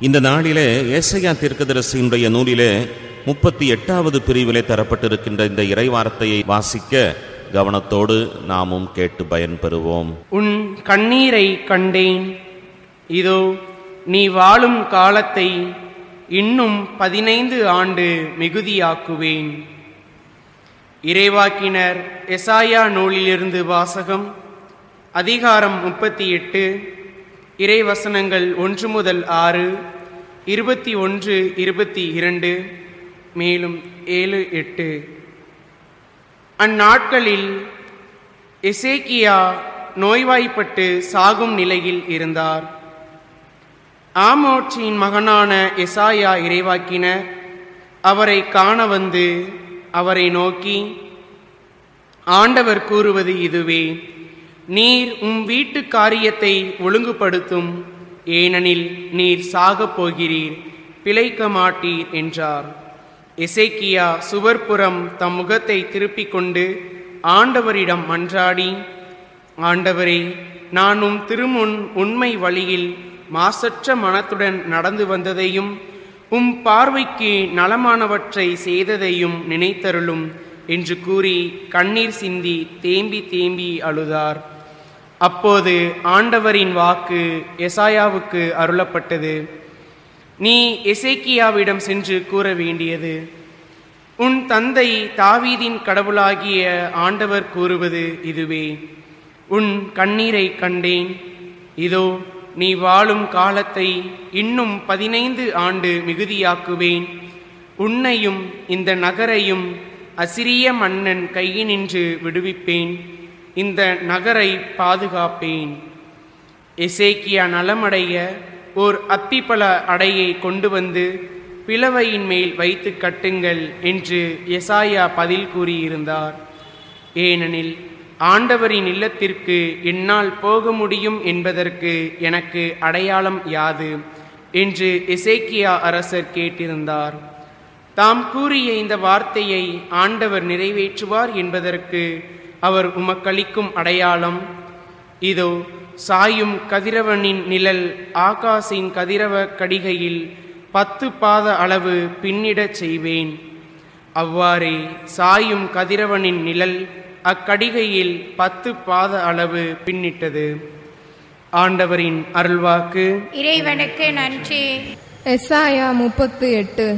இந்த நாளிலே ஏசாயா தீர்க்கதரிசியினுடைய நூலிலே 38வது பிரிவிலே தரப்பட்டிருக்கின்ற இந்த இறைவார்த்தையை வாசிக்க கவனத்தோடு நாமும் கேட்டு பயன்பெறுவோம். உன் கண்ணீரை கண்டேன், இதோ நீ வாழும் காலத்தை இன்னும் 15 ஆண்டு மிகுதியாக்குவேன். இறைவாக்கினர் எசாயா நூலிலிருந்து வாசகம். அதிகாரம் 38, இறைவசனங்கள் 1 முதல் 6, 21, 22, மேலும் 7, 8. அந்நாட்களில் எசேக்கியா நோய்வாய்ப்பட்டு சாகும் நிலையில் இருந்தார். ஆமோச்சின் மகனான எசாயா இறைவாக்கினர் அவரை காண வந்து அவரை நோக்கி, ஆண்டவர் கூறுவது இதுவே, நீர் வீட்டு காரியத்தை ஒழுங்குபடுத்தும், ஏனெனில் நீர் சாகப் போகிறீர், பிழைக்க மாட்டீர் என்றார். எசேக்கியா சுவர்புறம் தம் முகத்தை திருப்பிக் கொண்டு ஆண்டவரிடம் மன்றாடி, ஆண்டவரே, நான் திருமுன் உண்மை வழியில் மாசற்ற மனத்துடன் நடந்து வந்ததையும் பார்வைக்கு நலமானவற்றை செய்ததையும் நினைத்தருளும் என்று கூறி கண்ணீர் சிந்தி தேம்பி தேம்பி அழுதார். அப்போது ஆண்டவரின் வாக்கு எசாயாவுக்கு அருளப்பட்டது. நீ எசேக்கியாவிடம் சென்று கூற வேண்டியது, உன் தந்தை தாவீதின் கடவுளாகிய ஆண்டவர் கூறுவது இதுவே, உன் கண்ணீரை கண்டேன், இதோ நீ வாழும் காலத்தை இன்னும் 15 ஆண்டு மிகுதியாக்குவேன். உன்னையும் இந்த நகரையும் அசிரிய மன்னன் கையினின்று விடுவிப்பேன். இந்த நகரை பாதுகாப்பேன். எசேக்கியா நலமடைய ஓர் அத்திப்பழ அடையை கொண்டு வந்து பிளவையின் மேல் வைத்து கட்டுங்கள் என்று எசாயா பதில் கூறியிருந்தார். ஏனெனில் ஆண்டவரின் இல்லத்திற்கு என்னால் போக முடியும் என்பதற்கு எனக்கு அடையாளம் யாது என்று எசேக்கியா அரசர் கேட்டிருந்தார். தாம் கூறிய இந்த வார்த்தையை ஆண்டவர் நிறைவேற்றுவார் என்பதற்கு அவர் உமக்களிக்கும் அடையாளம், இதோ சாயும் கதிரவனின் நிழல் ஆகாசின் கதிரவ கடிகையில் 10 பாத அளவு பின்னிடச் செய்வேன். அவ்வாறே சாயும் கதிரவனின் நிழல் அக்கடிகையில் 10 பாத அளவு பின்னிட்டது. ஆண்டவரின் அருள்வாக்கு. இறைவனுக்கு நன்றி. எசாயா 38.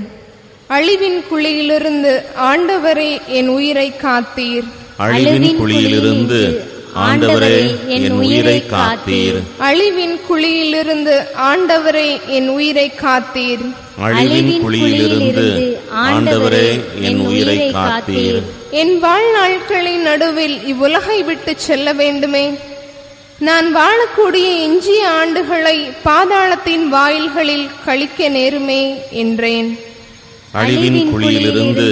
அழிவின் குழியிலிருந்து ஆண்டவரே என் உயிரை காத்தீர். அழிவின் குழியிலிருந்து ஆண்டவரே என் உயிரை காத்தீர். அழிவின் குழியிலிருந்து ஆண்டவரே என் உயிரை காத்தீர். அழிவின் குழியிலிருந்து ஆண்டவரே என் உயிரை காத்தீர். என் வாழ்நாட்களின் நடுவில் இவ்வுலகை விட்டு செல்ல வேண்டுமே. நான் வாழக்கூடிய எஞ்சிய ஆண்டுகளை பாதாளத்தின் வாயில்களில் கழிக்க நேருமே என்றேன். அழிவின் குழியிலிருந்து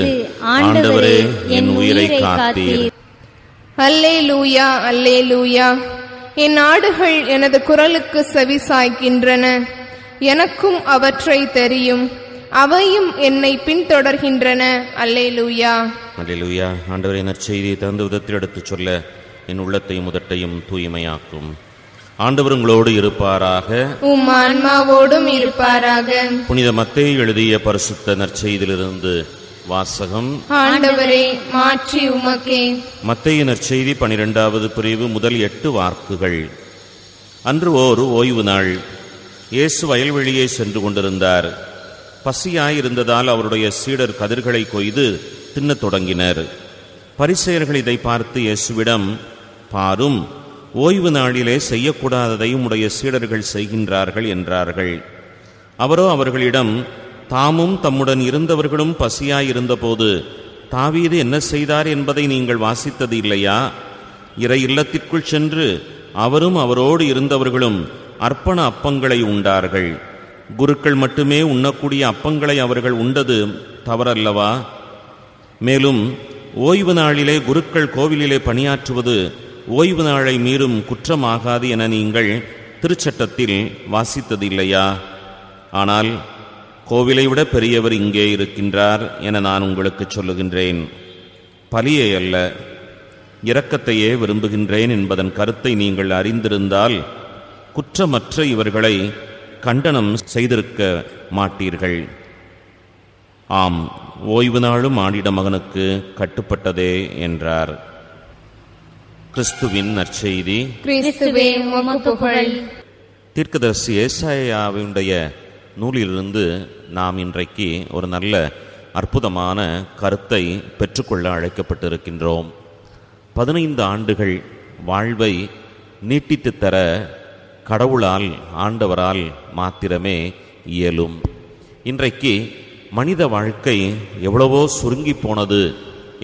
ஆண்டவரே என் உயிரை காத்தீர். அல்லேலூயா, அல்லேலூயா. என் ஆடுகள் எனது குரலுக்கு செவி சாய்க்கின்றன. எனக்கும் அவற்றை தெரியும், அவையும் என்னை பின்தொடர்கின்றன. அல்லேலூயா, அல்லேலூயா. ஆண்டவரே, நற்செய்தியை தகுந்த விதத்தில் எடுத்துச் சொல்ல என் உள்ளத்தையும் முதட்டையும் தூய்மையாக்கும். ஆண்டவர் உங்களோடு இருப்பாராக, உம் ஆன்மாவோடும் இருப்பாராக. புனித மத்தேயு எழுதிய பரிசுத்த நற்செய்தியிலிருந்து வாசகம். ஆண்டவரே, மாற்றி உமக்கே. மத்தேயு நற்செய்தி 12வது பிரிவு முதல் 8 வாக்குகள். அன்று ஓர் ஓய்வு நாள். இயேசு வயல்வெளியே சென்று கொண்டிருந்தார். பசியாயிருந்ததால் அவருடைய சீடர் கதிர்களை கொய்து தின்னத் தொடங்கினர். பரிசேயர்கள் இதை பார்த்து இயேசுவிடம், பாரும், ஓய்வு நாளிலே செய்யக்கூடாததை உம்முடைய சீடர்கள் செய்கின்றார்கள் என்றார்கள். அவரோ அவர்களிடம், தாமும் தம்முடன் இருந்தவர்களும் பசியாயிருந்தபோது தாவீது என்ன செய்தார் என்பதை நீங்கள் வாசித்தது இல்லையா? இறை இல்லத்திற்குள் சென்று அவரும் அவரோடு இருந்தவர்களும் அர்ப்பண அப்பங்களை உண்டார்கள். குருக்கள் மட்டுமே உண்ணக்கூடிய அப்பங்களை அவர்கள் உண்டது தவறல்லவா? மேலும் ஓய்வு நாளிலே குருக்கள் கோவிலிலே பணியாற்றுவது ஓய்வு நாளை மீறும் குற்றமாகாது என நீங்கள் திருச்சட்டத்தில் வாசித்தது இல்லையா? ஆனால் கோவிலை விட பெரியவர் இங்கே இருக்கின்றார் என நான் உங்களுக்கு சொல்லுகின்றேன். பலியை அல்ல, இரக்கத்தையே விரும்புகின்றேன் என்பதன் கருத்தை நீங்கள் அறிந்திருந்தால் குற்றமற்ற இவர்களை கண்டனம் செய்திருக்க மாட்டீர்கள். ஆம், ஓய்வு நாளும் ஆடிட மகனுக்கு கட்டுப்பட்டதே என்றார். கிறிஸ்துவின் நற்செய்தி. கிறிஸ்துவே உமக்கு புகழ். தீர்க்கதரிசி ஏசாயாவினுடைய நூலிலிருந்து நாம் இன்றைக்கு ஒரு நல்ல அற்புதமான கருத்தை பெற்றுக்கொள்ள அழைக்கப்பட்டிருக்கின்றோம். 15 ஆண்டுகள் வாழ்வை நீட்டித்து தர கடவுளால், ஆண்டவரால் மாத்திரமே இயலும். இன்றைக்கு மனித வாழ்க்கை எவ்வளவோ சுருங்கி போனது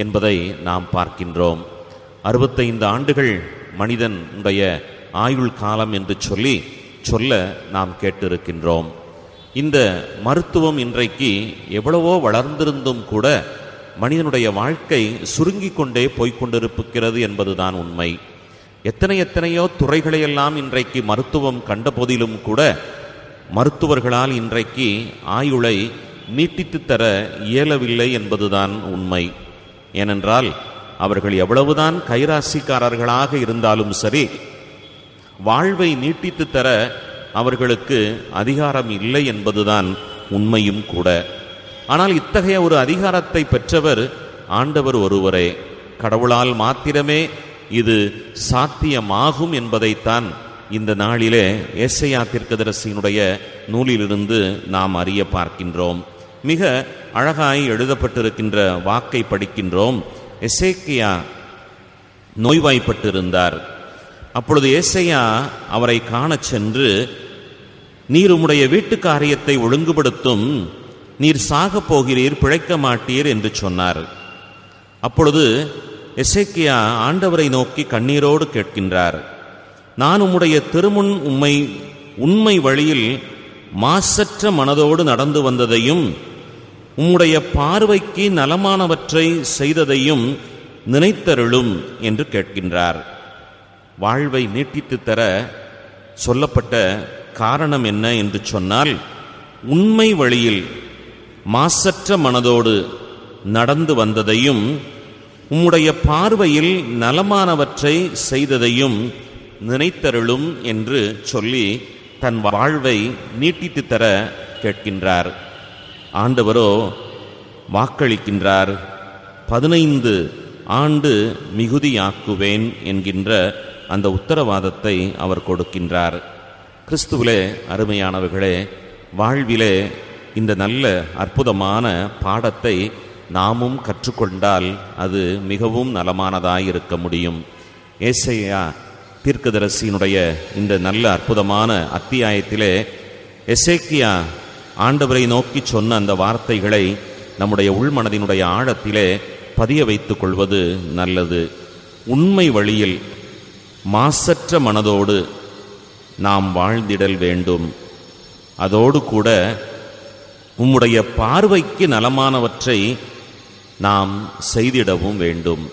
என்பதை நாம் பார்க்கின்றோம். 65 ஆண்டுகள் மனிதனுடைய ஆயுள் காலம் என்று சொல்ல நாம் கேட்டிருக்கின்றோம். இந்த மருத்துவம் இன்றைக்கு எவ்வளவோ வளர்ந்திருந்தும் கூட மனிதனுடைய வாழ்க்கை சுருங்கி கொண்டே போய்கொண்டிருக்கிறது என்பதுதான் உண்மை. எத்தனையோ துறைகளையெல்லாம் இன்றைக்கு மருத்துவம் கண்ட போதிலும் கூட மருத்துவர்களால் இன்றைக்கு ஆயுளை நீட்டித்து தர இயலவில்லை என்பதுதான் உண்மை. ஏனென்றால் அவர்கள் எவ்வளவுதான் கைராசிக்காரர்களாக இருந்தாலும் சரி, வாழ்வை நீட்டித்து தர அவர்களுக்கு அதிகாரம் இல்லை என்பதுதான் உண்மையும் கூட. ஆனால் இத்தகைய ஒரு அதிகாரத்தை பெற்றவர் ஆண்டவர் ஒருவரே. கடவுளால் மாத்திரமே இது சாத்தியமாகும் என்பதைத்தான் இந்த நாளிலே ஏசாயா தீர்க்கதரிசியினுடைய நூலிலிருந்து நாம் அறிய பார்க்கின்றோம். மிக அழகாய் எழுதப்பட்டிருக்கின்ற வாக்கை படிக்கின்றோம். எசேக்கியா நோய்வாய்ப்பட்டிருந்தார். அப்பொழுது ஏசாயா அவரை காணச் சென்று, நீர் உம்முடைய வீட்டு காரியத்தை ஒழுங்குபடுத்தும், நீர் சாகப் போகிறீர், பிழைக்க மாட்டீர் என்று சொன்னார். அப்பொழுது எசேக்கியா ஆண்டவரை நோக்கி கண்ணீரோடு கேட்கின்றார், நான் உம்முடைய திருமுன் உண்மை வழியில் மாசற்ற மனதோடு நடந்து வந்ததையும் உம்முடைய பார்வைக்கு நலமானவற்றை செய்ததையும் நினைத்தருளும் என்று கேட்கின்றார். வாழ்வை நீட்டித்து தர சொல்லப்பட்ட காரணம் என்ன என்று சொன்னால், உண்மை வழியில் மாசற்ற மனதோடு நடந்து வந்ததையும் உம்முடைய பார்வையில் நலமானவற்றை செய்ததையும் நினைத்தருளும் என்று சொல்லி தன் வாழ்வை நீட்டித்து தர கேட்கின்றார். ஆண்டவரோ வாக்களிக்கின்றார், 15 ஆண்டு மிகுதியாக்குவேன் என்கின்ற அந்த உத்தரவாதத்தை அவர் கொடுக்கின்றார். கிறிஸ்துவிலே அருமையானவர்களே, வாழ்விலே இந்த நல்ல அற்புதமான பாடத்தை நாமும் கற்றுக்கொண்டால் அது மிகவும் நலமானதாயிருக்க முடியும். ஏசாயா தீர்க்கதரிசியினுடைய இந்த நல்ல அற்புதமான அத்தியாயத்திலே எசேக்கியா ஆண்டவரை நோக்கி சொன்ன அந்த வார்த்தைகளை நம்முடைய உள்மனதினுடைய ஆழத்திலே பதிய வைத்துக் கொள்வது நல்லது. உண்மை வழியில் மாசற்ற மனதோடு நாம் வாழ்ந்திடல் வேண்டும். அதோடு கூட உம்முடைய பார்வைக்கு நலமானவற்றை நாம் செய்திடவும் வேண்டும்.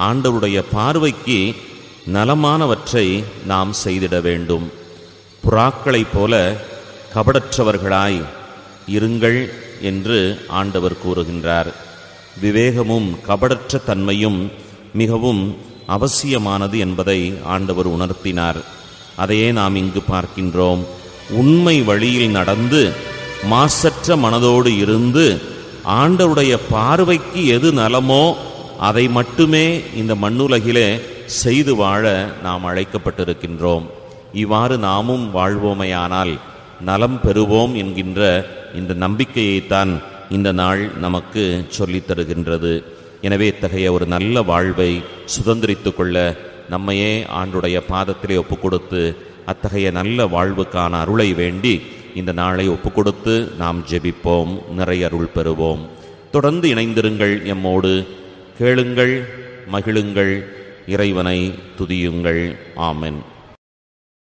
ஆண்டவருடைய பார்வைக்கு நலமானவற்றை நாம் செய்திட வேண்டும். புறாக்களைப் போல கபடற்றவர்களாய் இருங்கள் என்று ஆண்டவர் கூறுகின்றார். விவேகமும் கபடற்ற தன்மையும் மிகவும் அவசியமானது என்பதை ஆண்டவர் உணர்த்தினார். அதையே நாம் இங்கு பார்க்கின்றோம். உண்மை வழியில் நடந்து மாசற்ற மனதோடு இருந்து ஆண்டவருடைய பார்வைக்கு எது நலமோ அதை மட்டுமே இந்த மண்ணுலகிலே செய்து வாழ நாம் அழைக்கப்பட்டிருக்கின்றோம். இவ்வாறு நாமும் வாழ்வோமையானால் நலம் பெறுவோம் என்கின்ற இந்த நம்பிக்கையைத்தான் இந்த நாள் நமக்கு சொல்லித் தருகின்றது. எனவே இத்தகைய ஒரு நல்ல வாழ்வை சுதந்திரித்து கொள்ள நம்மையே ஆண்டுடைய பாதத்திலே ஒப்புக்கொடுத்து அத்தகைய நல்ல வாழ்வுக்கான அருளை வேண்டி இந்த நாளை ஒப்புக்கொடுத்து நாம் ஜெபிப்போம், நிறைய அருள் பெறுவோம். தொடர்ந்து இணைந்திருங்கள் எம்மோடு. கேளுங்கள், மகிழுங்கள், இறைவனை துதியுங்கள். ஆமென்.